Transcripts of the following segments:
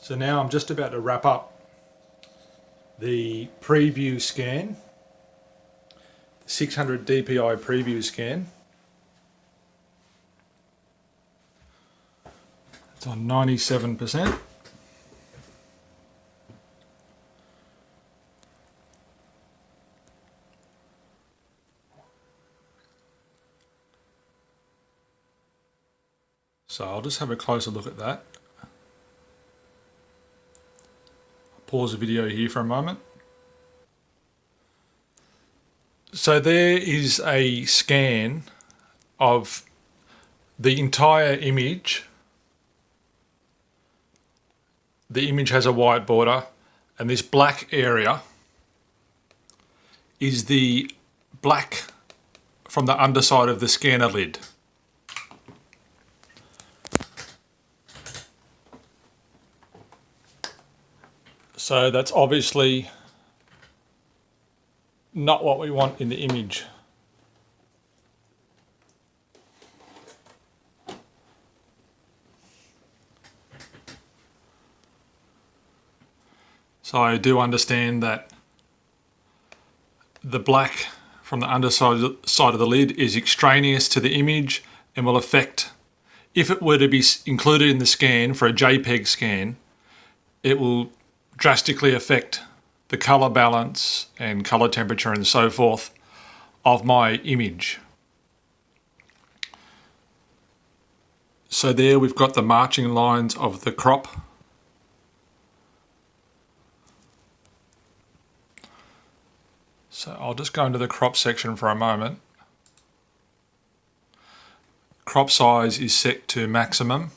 So now I'm just about to wrap up the preview scan, 600 DPI preview scan. It's on 97%. So I'll just have a closer look at that. Pause the video here for a moment. So there is a scan of the entire image. The image has a white border, and this black area is the black from the underside of the scanner lid. So that's obviously not what we want in the image. So I do understand that the black from the underside of the lid is extraneous to the image and will affect, if it were to be included in the scan for a JPEG scan, it will drastically affect the color balance and color temperature and so forth of my image. So there we've got the marching lines of the crop. So I'll just go into the crop section for a moment. Crop size is set to maximum.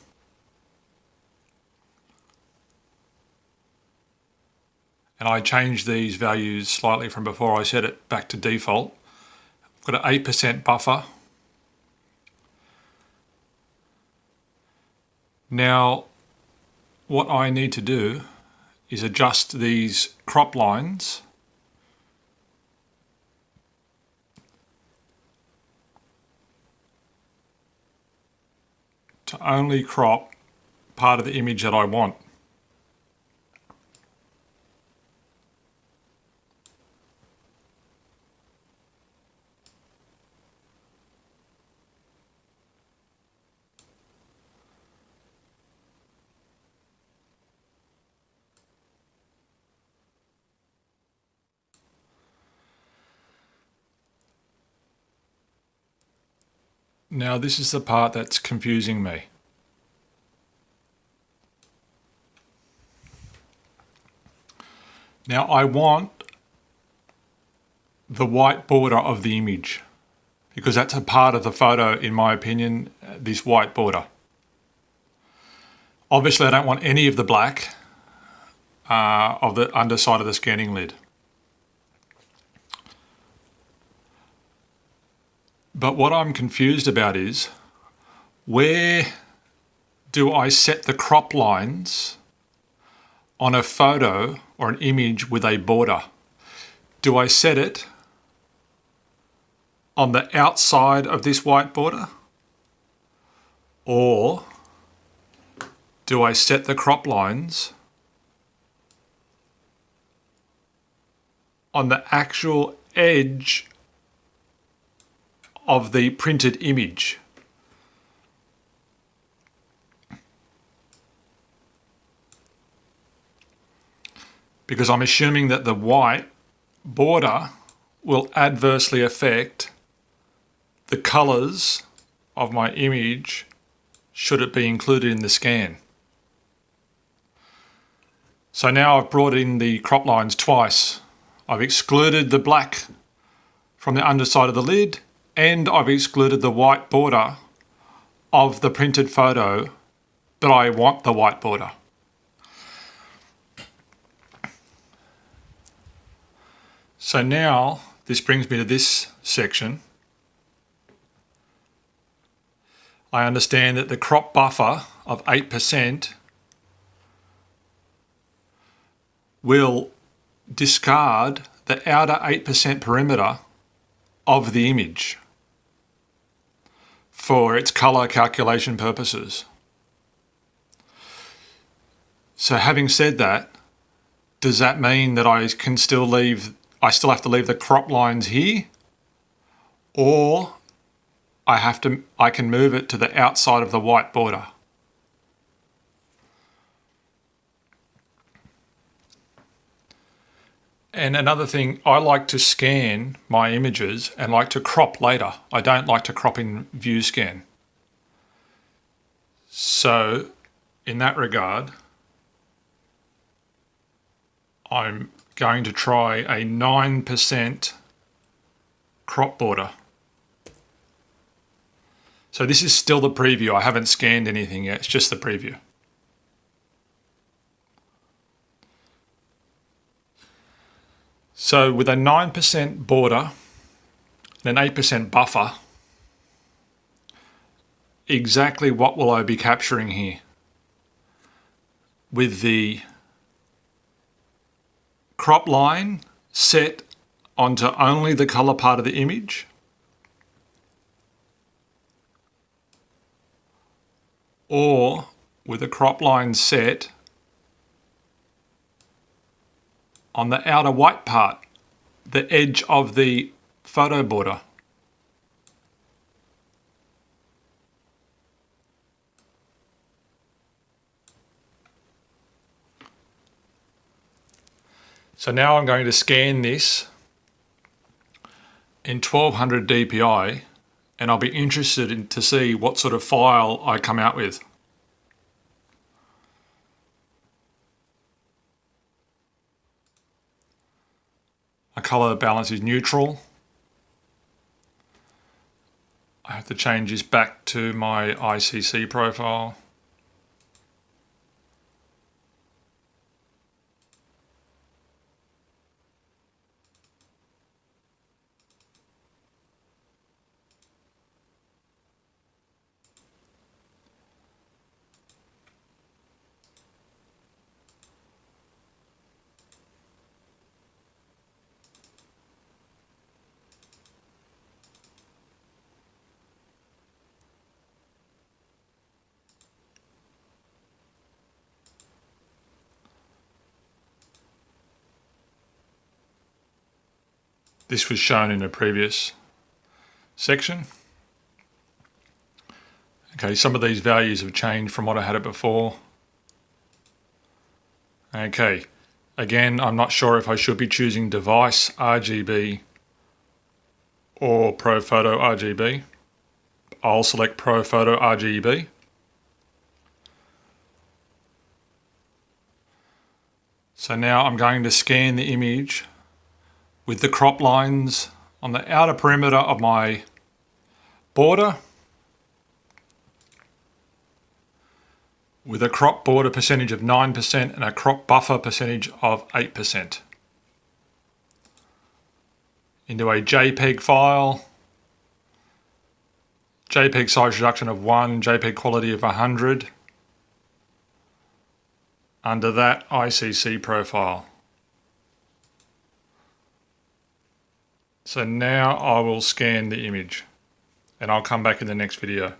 And I changed these values slightly from before I set it back to default. I've got an 8% buffer. Now, what I need to do is adjust these crop lines to only crop part of the image that I want. Now this is the part that's confusing me. Now I want the white border of the image because that's a part of the photo, in my opinion, this white border. Obviously I don't want any of the black of the underside of the scanning lid. But what I'm confused about is, where do I set the crop lines on a photo or an image with a border? Do I set it on the outside of this white border? Or do I set the crop lines on the actual edge of the printed image? Because I'm assuming that the white border will adversely affect the colors of my image should it be included in the scan. So now I've brought in the crop lines twice. I've excluded the black from the underside of the lid, and I've excluded the white border of the printed photo that I want the white border. So now this brings me to this section. I understand that the crop buffer of 8% will discard the outer 8% perimeter of the image for its color calculation purposes. So having said that, does that mean that I still have to leave the crop lines here? Or I can move it to the outside of the white border? And another thing, I like to scan my images and like to crop later. I don't like to crop in VueScan. So in that regard, I'm going to try a 9% crop border. So this is still the preview. I haven't scanned anything yet. It's just the preview. So with a 9% border and an 8% buffer, exactly what will I be capturing here? With the crop line set onto only the color part of the image, or with a crop line set on the outer white part, the edge of the photo border. So now I'm going to scan this in 1200 dpi, and I'll be interested to see what sort of file I come out with. My color balance is neutral. I have to change this back to my ICC profile. This was shown in a previous section. Okay, some of these values have changed from what I had it before. Okay, again, I'm not sure if I should be choosing device RGB or ProPhoto RGB. I'll select ProPhoto RGB. So now I'm going to scan the image with the crop lines on the outer perimeter of my border, with a crop border percentage of 9% and a crop buffer percentage of 8%. Into a JPEG file, JPEG size reduction of 1, JPEG quality of 100. Under that, ICC profile. So now I will scan the image, and I'll come back in the next video.